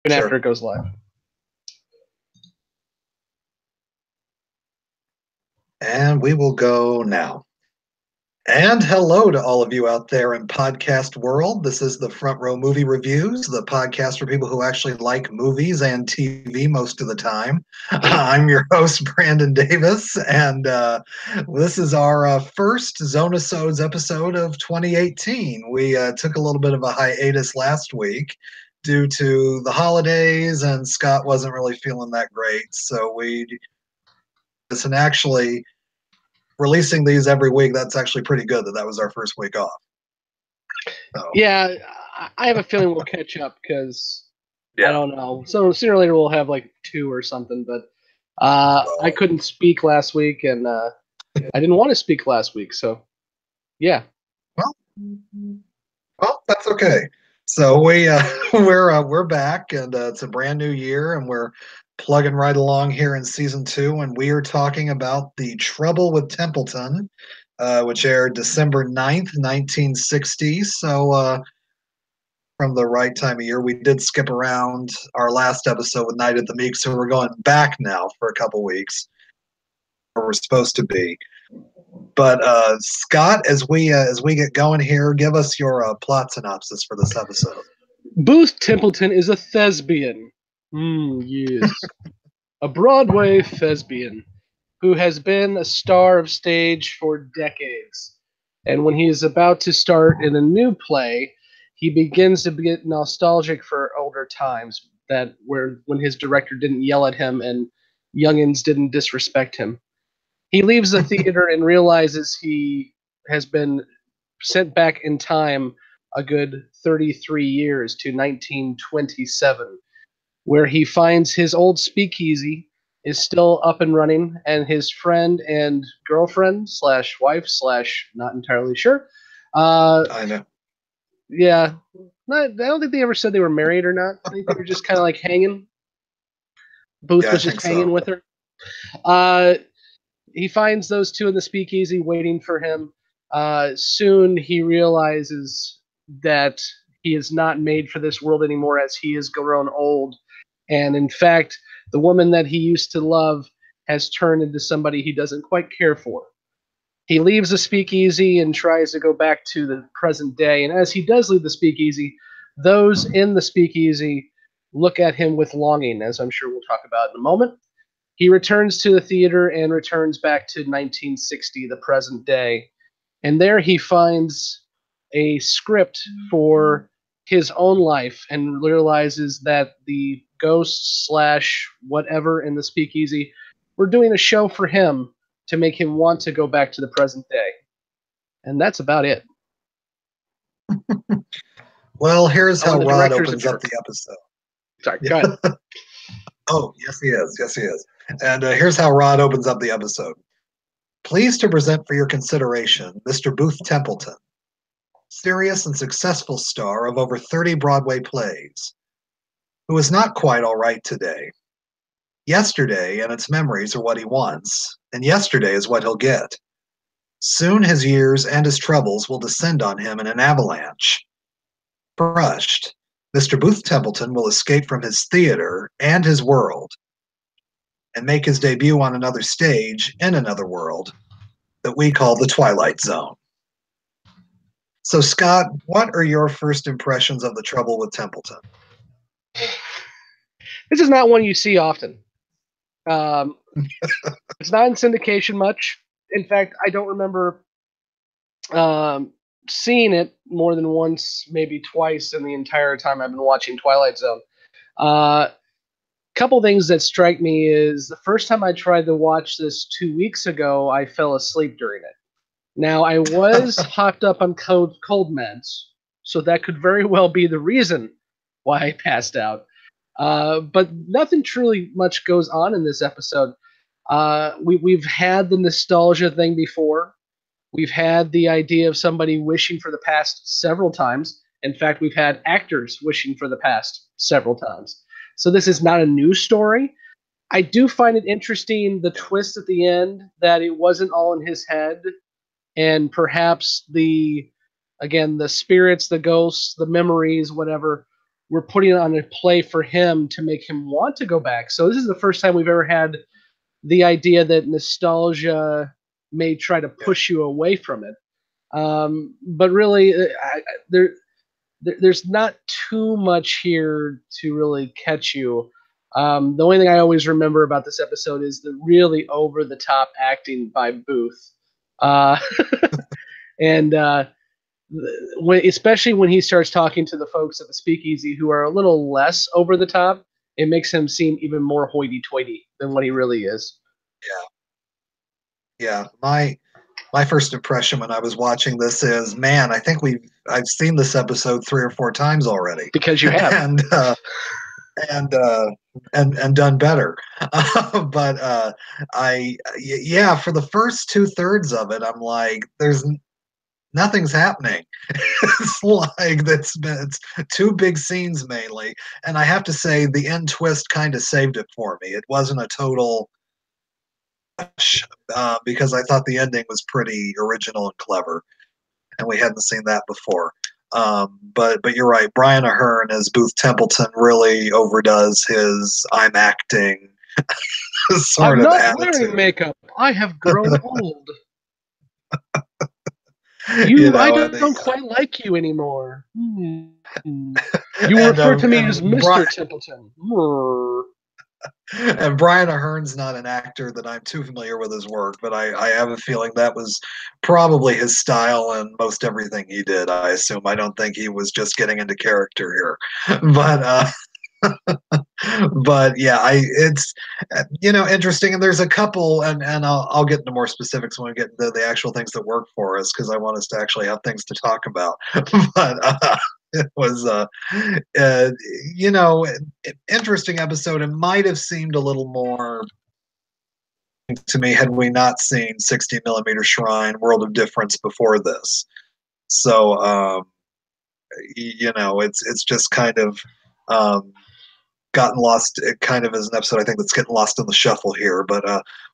And Sure. after it goes live. And we will go now. And hello to all of you out there in podcast world. This is the Front Row Movie Reviews, the podcast for people who actually like movies and TV most of the time. I'm your host, Brandon Davis, and this is our first Zone-i-Sodes episode of 2018. We took a little bit of a hiatus last week due to the holidays, and Scott wasn't really feeling that great, so and actually releasing these every week, that's actually pretty good that was our first week off. So. Yeah, I have a feeling we'll catch up because I don't know. So sooner or later we'll have like 2 or something. But I couldn't speak last week, and I didn't want to speak last week. So yeah. Well, that's okay. So we're back, and it's a brand new year, and we're plugging right along here in season 2, and we are talking about The Trouble with Templeton, which aired December 9th, 1960. So from the right time of year, we did skip around our last episode with Night at the Meek, so we're going back now for a couple weeks where we're supposed to be. But Scott, as we get going here, give us your plot synopsis for this episode. Booth Templeton is a thespian. Yes. A Broadway thespian who has been a star of stage for decades. And when he is about to start in a new play, he begins to get nostalgic for older times when his director didn't yell at him and youngins didn't disrespect him. He leaves the theater and realizes he has been sent back in time a good 33 years to 1927, where he finds his old speakeasy is still up and running, and his friend and girlfriend slash wife slash not entirely sure. I know. Yeah, I don't think they ever said they were married or not. I think they were just kind of like hanging. Booth was just hanging with her. He finds those two in the speakeasy waiting for him. Soon he realizes that he is not made for this world anymore as he has grown old. And in fact, the woman that he used to love has turned into somebody he doesn't quite care for. He leaves the speakeasy and tries to go back to the present day. And as he does leave the speakeasy, those in the speakeasy look at him with longing, as I'm sure we'll talk about in a moment. He returns to the theater and returns back to 1960, the present day. And there he finds a script for his own life and realizes that the ghosts slash whatever in the speakeasy were doing a show for him to make him want to go back to the present day. And that's about it. Well, here's how Rod opens up the episode. Sorry, go ahead. Oh, yes, he is. Yes, he is. And here's how Rod opens up the episode. Pleased to present for your consideration Mr. Booth Templeton, serious and successful star of over 30 Broadway plays, who is not quite all right today. Yesterday and its memories are what he wants, and yesterday is what he'll get. Soon his years and his troubles will descend on him in an avalanche. Crushed, Mr. Booth Templeton will escape from his theater and his world and make his debut on another stage in another world that we call the Twilight Zone. So, Scott, what are your first impressions of The Trouble with Templeton? This is not one you see often. It's not in syndication much. In fact, I don't remember seeing it more than once, maybe twice in the entire time I've been watching Twilight Zone. Couple things that strike me is the first time I tried to watch this 2 weeks ago, I fell asleep during it. Now, I was hopped up on cold meds, so that could very well be the reason why I passed out. But nothing truly much goes on in this episode. We've had the nostalgia thing before. We've had the idea of somebody wishing for the past several times. In fact, we've had actors wishing for the past several times. So this is not a new story. I do find it interesting, the twist at the end, that it wasn't all in his head. And perhaps the spirits, the ghosts, the memories, whatever, we're putting on a play for him to make him want to go back. So this is the first time we've ever had the idea that nostalgia may try to push you away from it. But really, there's not too much here to really catch you. The only thing I always remember about this episode is the really over the top acting by Booth. And especially when he starts talking to the folks at the speakeasy who are a little less over the top, it makes him seem even more hoity-toity than what he really is. Yeah. My first impression when I was watching this is, man, I think I've seen this episode 3 or 4 times already. Because you have. and done better. But yeah, for the first 2/3 of it, I'm like, nothing's happening. It's like it's 2 big scenes mainly, and I have to say the end twist kind of saved it for me. It wasn't a total because I thought the ending was pretty original and clever, and we hadn't seen that before. But you're right. Brian Aherne as Booth Templeton really overdoes his "I'm acting" sort I'm of not attitude. wearing makeup. I have grown old. I don't quite like you anymore. You refer to me as Mr. Templeton. And Brian Aherne's not an actor that I'm too familiar with his work, but I have a feeling that was probably his style in most everything he did. I assume. I don't think he was just getting into character here, but yeah, it's interesting. And there's a couple, and I'll get into more specifics when we get into the actual things that work for us, because I want us to actually have things to talk about. But it was interesting episode. It might have seemed a little more to me had we not seen 60mm Shrine World of Difference before this. So it's just kind of gotten lost, kind of as an episode I think that's getting lost in the shuffle here. But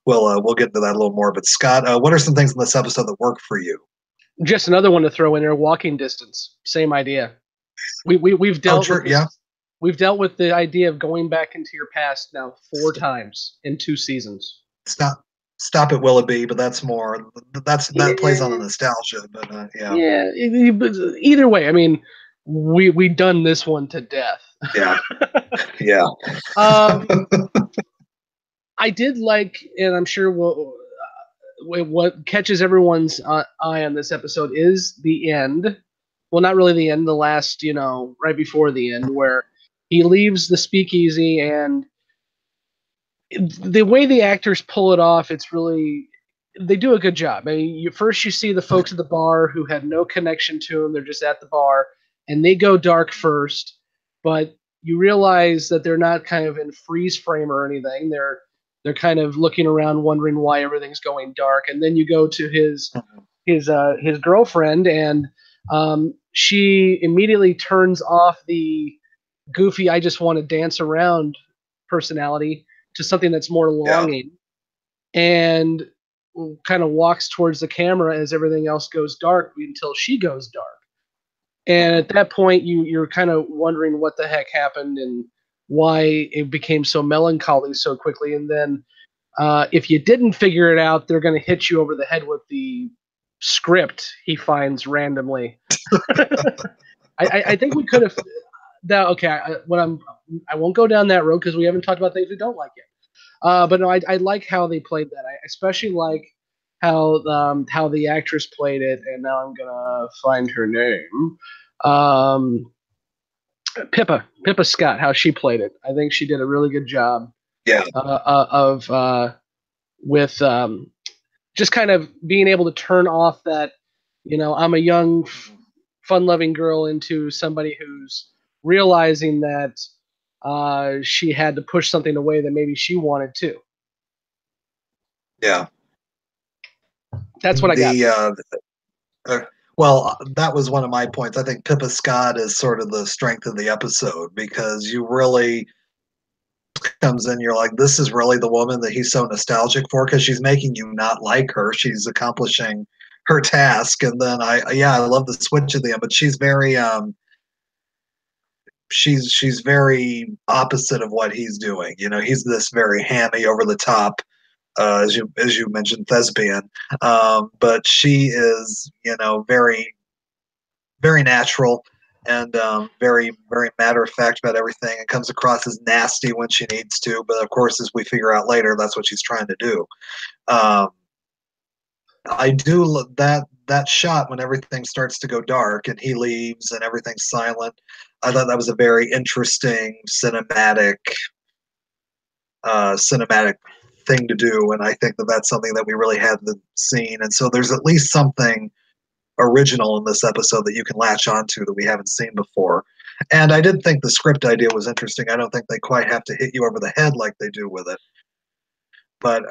we'll get into that a little more. But Scott, what are some things in this episode that work for you? Just another one to throw in there: walking distance. Same idea. We've dealt with this, yeah. We've dealt with the idea of going back into your past now 4 times in 2 seasons. Stop at Willoughby, but that plays on the nostalgia. But yeah. Either way, I mean, we done this one to death. Yeah. I did like, and I'm sure what catches everyone's eye on this episode is the end. Well, not really the end, the last, right before the end, where he leaves the speakeasy, and the way the actors pull it off, they do a good job. I mean, first you see the folks at the bar who had no connection to him. They're just at the bar, and they go dark first, but you realize that they're not kind of in freeze frame or anything. They're kind of looking around, wondering why everything's going dark. And then you go to his girlfriend, and she immediately turns off the goofy "I just want to dance around" personality to something that's more longing, and kind of walks towards the camera as everything else goes dark until she goes dark. And at that point, you're kind of wondering what the heck happened and why it became so melancholy so quickly. And then if you didn't figure it out, they're going to hit you over the head with the script he finds randomly. I think we could have. Okay, I won't go down that road because we haven't talked about things we don't like yet. But no, I like how they played that. I especially like how the actress played it. And now I'm gonna find her name. Pippa Scott, how she played it. I think she did a really good job. Yeah. With just kind of being able to turn off that, I'm a young, fun-loving girl into somebody who's realizing that she had to push something away that maybe she wanted to. Yeah. That's what I got. Well, that was one of my points. I think Pippa Scott is sort of the strength of the episode, because you really comes in, you're like, this is really the woman that he's so nostalgic for, because she's making you not like her. She's accomplishing her task. And then I love the switch at the end, but she's very she's very opposite of what he's doing. You know, he's this very hammy, over the top, as you mentioned, thespian. But she is, you know, very natural and very matter of fact about everything, and comes across as nasty when she needs to. But of course, as we figure out later, that's what she's trying to do. Um, I do that shot when everything starts to go dark and he leaves and everything's silent. I thought that was a very interesting cinematic thing to do, and I think that that's something that we really hadn't seen. And so there's at least something original in this episode that you can latch onto that we haven't seen before. And I did think the script idea was interesting. I don't think they quite have to hit you over the head like they do with it, but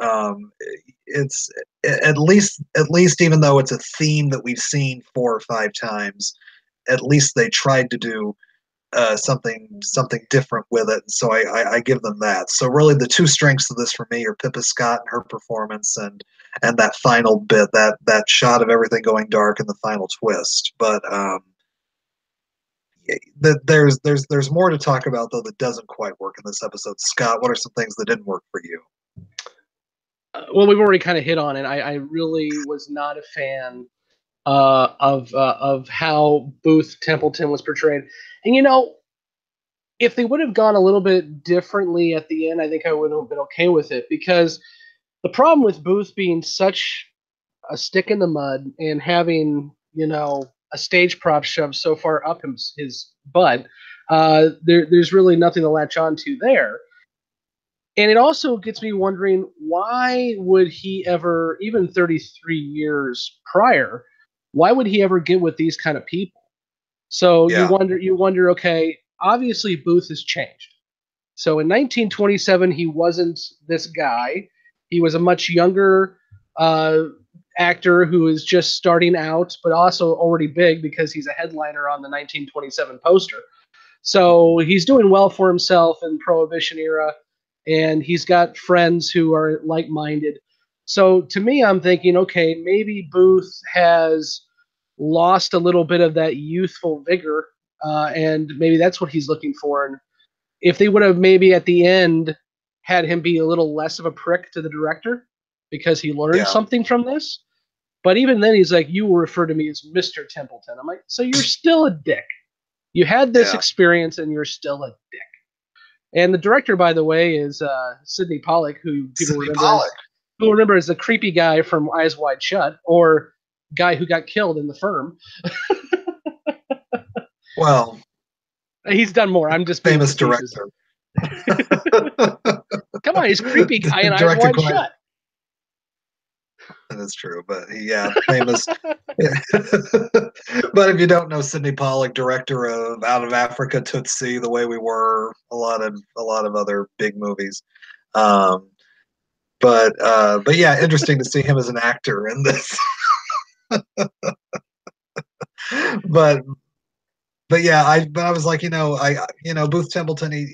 it's at least even though it's a theme that we've seen 4 or 5 times, at least they tried to do something different with it. So I give them that. So really, the two strengths of this for me are Pippa Scott and her performance, and that final bit, that shot of everything going dark and the final twist. But there's more to talk about though that doesn't quite work in this episode. Scott, what are some things that didn't work for you? Well, we've already kind of hit on it. I really was not a fan of how Booth Templeton was portrayed. And you know, if they would have gone a little bit differently at the end, I think I would have been okay with it. Because the problem with Booth being such a stick in the mud and having, you know, a stage prop shoved so far up his butt, there's really nothing to latch on to there. And it also gets me wondering, why would he ever, even 33 years prior, why would he ever get with these kind of people? So Yeah, you wonder, okay, obviously Booth has changed. So in 1927, he wasn't this guy. He was a much younger uh, actor who is just starting out, but also already big because he's a headliner on the 1927 poster. So he's doing well for himself in Prohibition era, and he's got friends who are like-minded. So to me, I'm thinking, okay, maybe Booth has lost a little bit of that youthful vigor, and maybe that's what he's looking for. And if they would have maybe at the end had him be a little less of a prick to the director because he learned yeah, something from this. But even then, he's like, you will refer to me as Mr. Templeton. I'm like, so you're still a dick. You had this yeah. experience and you're still a dick. And the director, by the way, is Sidney Pollack, who people Sidney remember Pollack. as the creepy guy from Eyes Wide Shut, or guy who got killed in The Firm. Well, He's done more. I'm just being famous facetious. director. Come on, he's creepy guy in Eyes Directed Wide quite. Shut. That's true, but yeah, famous. Yeah. But if you don't know Sidney Pollack, director of Out of Africa, Tootsie, The Way We Were, a lot of other big movies. Um, but yeah, interesting to see him as an actor in this. but but yeah, I was like, Booth Templeton,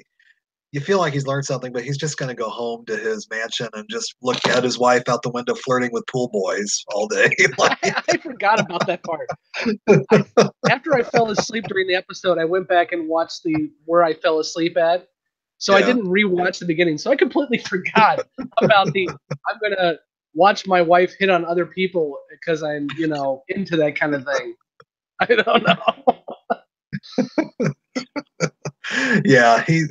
you feel like he's learned something, but he's just going to go home to his mansion and just look at his wife out the window flirting with pool boys all day. I forgot about that part. After I fell asleep during the episode, I went back and watched the where I fell asleep at. So I Yeah. didn't rewatch the beginning. So I completely forgot about the I'm gonna watch my wife hit on other people because I'm, into that kind of thing. I don't know. Yeah, he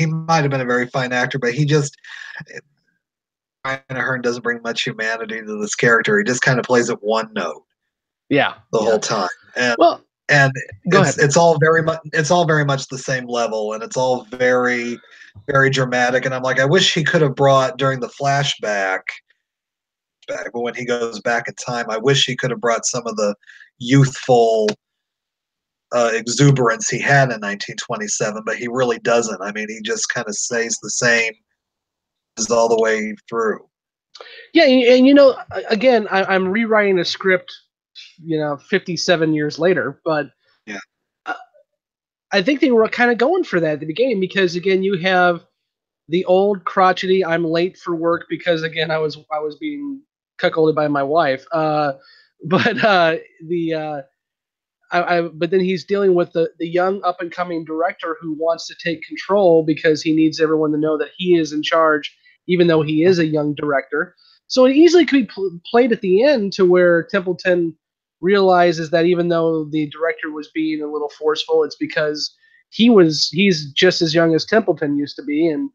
might have been a very fine actor, but he just Ryan Ahern doesn't bring much humanity to this character. He just kind of plays it one note Yeah. the whole time, and Well, and go ahead. it's all very much the same level, and it's all very very dramatic. And I'm like, I wish he could have brought during the flashback, but when he goes back in time, I wish he could have brought some of the youthful exuberance he had in 1927, but he really doesn't. I mean, he just kind of stays the same as all the way through. Yeah, and again, I'm rewriting a script, 57 years later, but Yeah. I think they were kind of going for that at the beginning because again, you have the old crotchety. I'm late for work because again, I was being cuckolded by my wife. But the but then he's dealing with the young up and coming director who wants to take control because he needs everyone to know that he is in charge, even though he is a young director. So it easily could be played at the end to where Templeton realizes that even though the director was being a little forceful, it's because he's just as young as Templeton used to be, and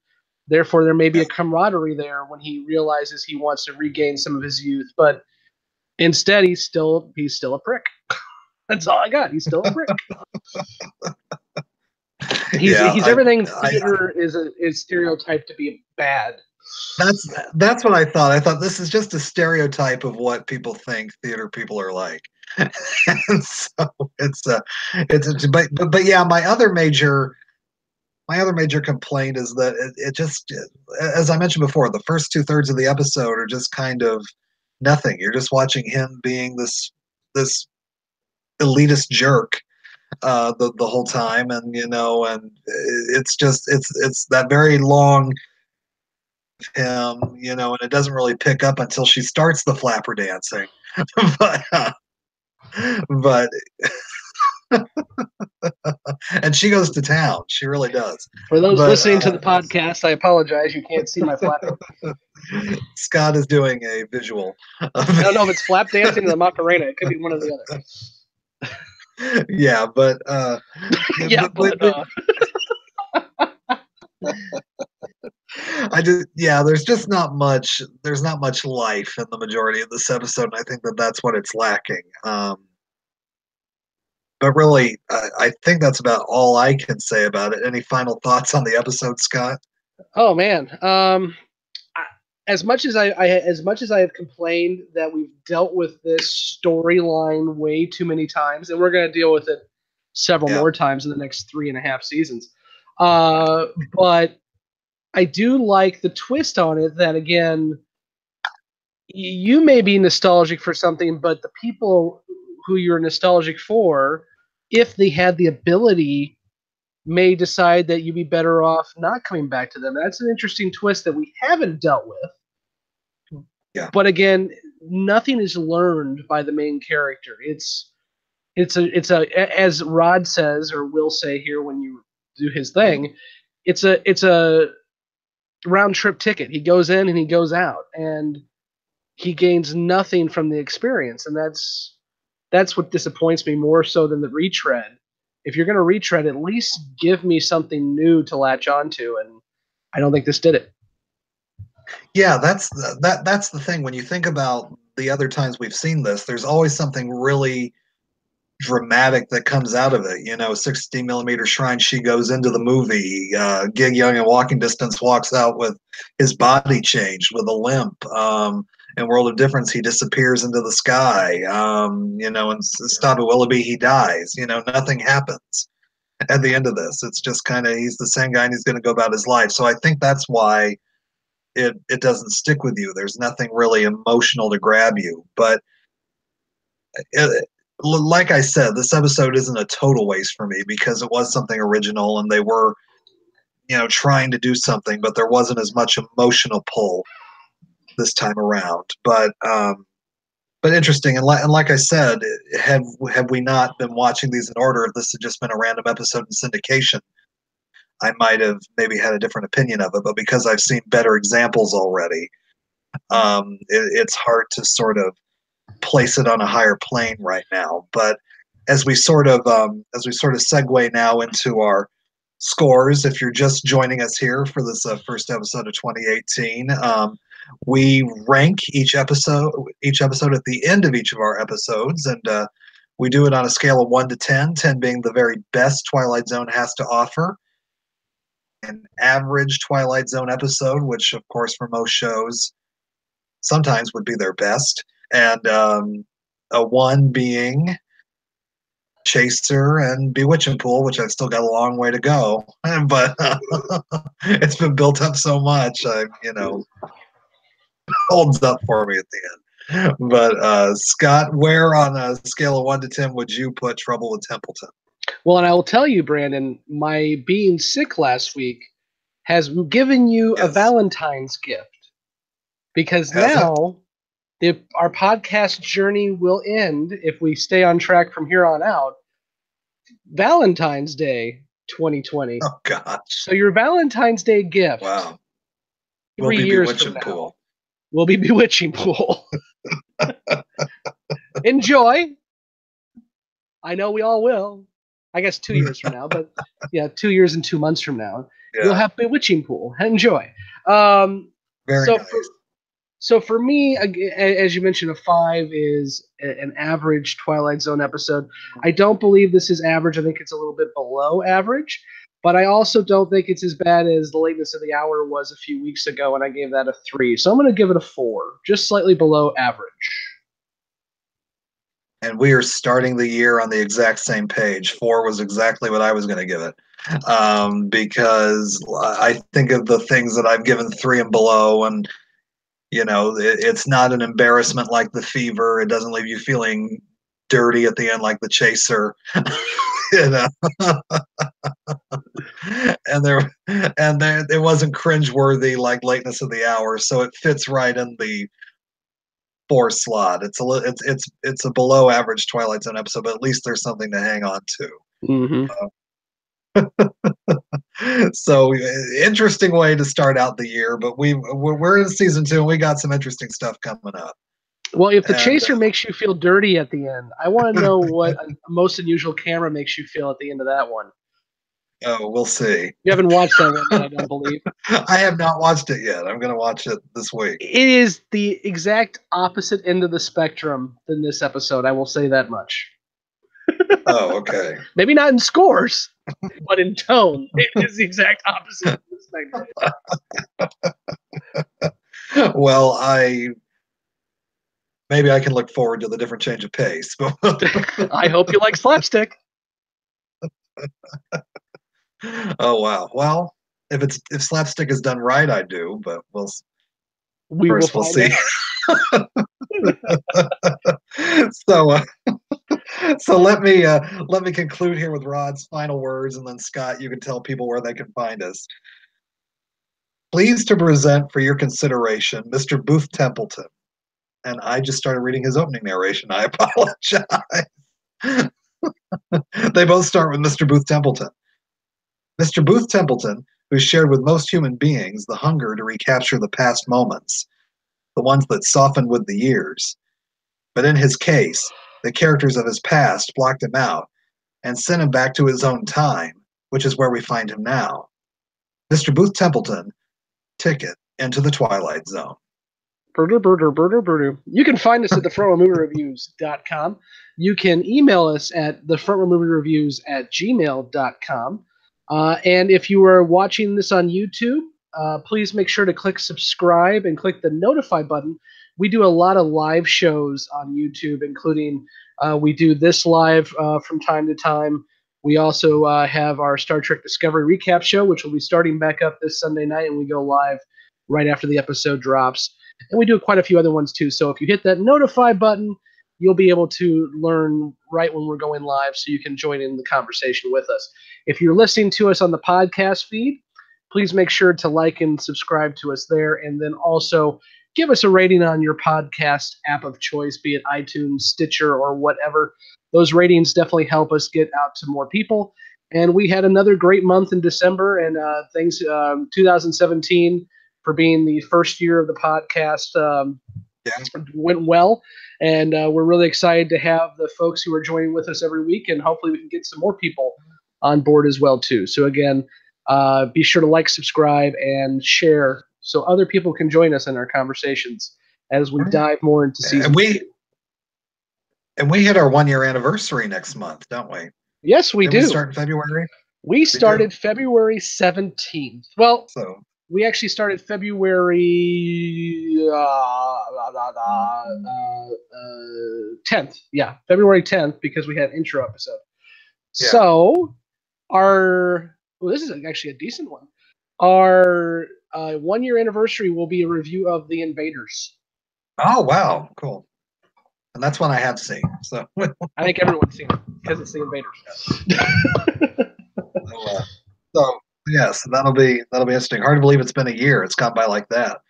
therefore there may be a camaraderie there when he realizes he wants to regain some of his youth. But instead, he's still a prick. That's all I got. He's still a prick. He's everything theater is stereotyped to be bad. That's what I thought. I thought this is just a stereotype of what people think theater people are like. And so but yeah, my other major complaint is that it just, as I mentioned before, the first 2/3 of the episode are just kind of nothing. You're just watching him being this elitist jerk the whole time, and and it's that very long him, and it doesn't really pick up until she starts the flapper dancing. but and she goes to town. She really does. For those listening to the podcast, I apologize. You can't see my flapping. Scott is doing a visual. I don't know if it's flap dancing or the Macarena. It could be one or the other. Yeah, but there's just not much. There's not much life in the majority of this episode, and I think that's what it's lacking. But really, I think that's about all I can say about it. Any final thoughts on the episode, Scott? Oh man, as much as I have complained that we've dealt with this storyline way too many times, and we're going to deal with it several more times in the next 3.5 seasons. But I do like the twist on it. That again, you may be nostalgic for something, but the people who you're nostalgic for, if they had the ability, may decide that you'd be better off not coming back to them. That's an interesting twist that we haven't dealt with. Yeah. But again, nothing is learned by the main character. It's a as Rod says or will say here when you do his thing, it's a round trip ticket. He goes in and he goes out, and he gains nothing from the experience, and that's what disappoints me more so than the retread. If you're going to retread, at least give me something new to latch onto, and I don't think this did it. Yeah, that's the thing. When you think about the other times we've seen this, there's always something really dramatic that comes out of it. 60mm Shrine, she goes into the movie. Gig Young in Walking Distance walks out with his body changed with a limp. In World of Difference, he disappears into the sky. In Stop at Willoughby, he dies. Nothing happens at the end of this. It's just kind of, he's the same guy and he's going to go about his life. So I think that's why it doesn't stick with you. There's nothing really emotional to grab you. But like I said, this episode isn't a total waste for me because it was something original and they were, trying to do something, but there wasn't as much emotional pull this time around. But interesting. And like I said, have we not been watching these in order, if this had just been a random episode in syndication, I might have maybe had a different opinion of it. But because I've seen better examples already, it's hard to sort of place it on a higher plane right now. But as we sort of segue now into our scores, if you're just joining us here for this first episode of 2018, we rank each episode at the end of each of our episodes, and we do it on a scale of 1 to 10, 10 being the very best Twilight Zone has to offer. An average Twilight Zone episode, which of course for most shows sometimes would be their best, and a 1 being Chaser and Bewitching Pool, which I've still got a long way to go, but it's been built up so much, holds up for me at the end. But Scott, where on a scale of 1 to 10 would you put Trouble with Templeton? Well, and I will tell you, Brandon, my being sick last week has given you a Valentine's gift, because now our podcast journey will end, if we stay on track from here on out, Valentine's Day 2020. Oh gosh! So your Valentine's Day gift. Wow. 3 years from now Pool. will be Bewitching Pool. Enjoy. I know we all will. I guess 2 years from now, but yeah, 2 years and 2 months from now, we'll have Bewitching Pool. Enjoy. Very nice. So for me, as you mentioned, a 5 is an average Twilight Zone episode. I don't believe this is average. I think it's a little bit below average, but I also don't think it's as bad as The Lateness of the Hour was a few weeks ago, and I gave that a 3. So I'm going to give it a 4, just slightly below average. And we are starting the year on the exact same page. 4 was exactly what I was going to give it. Because I think of the things that I've given 3 and below, and it's not an embarrassment like The Fever. It doesn't leave you feeling dirty at the end like The Chaser. And it wasn't cringeworthy like Lateness of the Hour. So it fits right in the 4 slot. It's a below average Twilight Zone episode, but at least there's something to hang on to. Mm-hmm. So interesting way to start out the year, but we're in season 2 and we got some interesting stuff coming up. Well, if The Chaser makes you feel dirty at the end, I want to know what a Most Unusual Camera makes you feel at the end of that one. Oh, we'll see. You haven't watched that one yet, I don't believe. I have not watched it yet. I'm going to watch it this week. It is the exact opposite end of the spectrum than this episode, I will say that much. Oh, okay. Maybe not in scores, but in tone, it is the exact opposite of the spectrum. Well, maybe I can look forward to the different change of pace. I hope you like slapstick. Oh wow! Well, if slapstick is done right, I do. But we'll see. So let me conclude here with Rod's final words, and then Scott, you can tell people where they can find us. Pleased to present for your consideration, Mr. Booth Templeton. And I just started reading his opening narration. I apologize. They both start with Mr. Booth Templeton. Mr. Booth Templeton, who shared with most human beings the hunger to recapture the past moments, the ones that softened with the years. But in his case, the characters of his past blocked him out and sent him back to his own time, which is where we find him now. Mr. Booth Templeton, ticket into the Twilight Zone. You can find us at thefrontrowmoviereviews.com. You can email us at thefrontrowmoviereviews@gmail.com. And if you are watching this on YouTube, please make sure to click subscribe and click the notify button. We do a lot of live shows on YouTube, including we do this live from time to time. We also have our Star Trek Discovery recap show, which will be starting back up this Sunday night, and we go live right after the episode drops. And we do quite a few other ones too. So if you hit that notify button, you'll be able to learn right when we're going live, so you can join in the conversation with us. If you're listening to us on the podcast feed, please make sure to like and subscribe to us there, and then also give us a rating on your podcast app of choice, be it iTunes, Stitcher, or whatever. Those ratings definitely help us get out to more people. And we had another great month in December, and thanks 2017 for being the first year of the podcast went well. And we're really excited to have the folks who are joining with us every week, and hopefully we can get some more people on board as well too. So again, be sure to like, subscribe, and share so other people can join us in our conversations as we dive more into season 2. And we hit our 1-year anniversary next month, don't we? Yes, we do. We start in February? We started February 17th. Well, we actually started February 10th. Yeah, February 10th, because we had an intro episode. Yeah. So this is actually a decent one. Our 1-year anniversary will be a review of The Invaders. Oh, wow. Cool. And that's one I have seen. So I think everyone's seen it because it's The Invaders. So yes, that'll be interesting. Hard to believe it's been a year. It's gone by like that.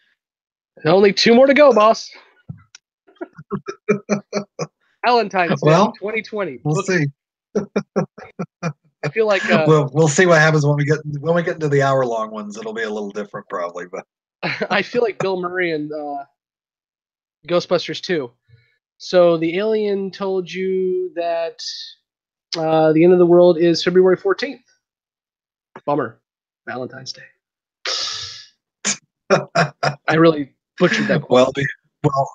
Only 2 more to go, boss. Valentine's Day 2020. We'll see. I feel like we'll see what happens when we get into the hour-long ones. It'll be a little different, probably, but I feel like Bill Murray and Ghostbusters 2. So the alien told you that the end of the world is February 14th. Bummer. Valentine's Day. I really butchered that quote. Well,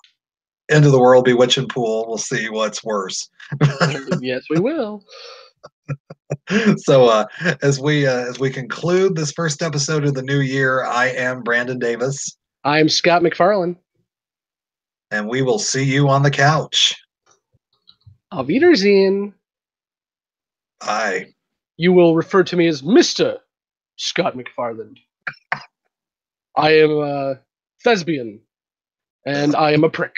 end of the world, bewitching pool. We'll see what's worse. Yes, we will. So as we conclude this first episode of the new year, I am Brandon Davis. I'm Scott McFarlane. And we will see you on the couch. Auf Wiedersehen. Bye. You will refer to me as Mr. Scott McFarland. I am a thespian, and I am a prick.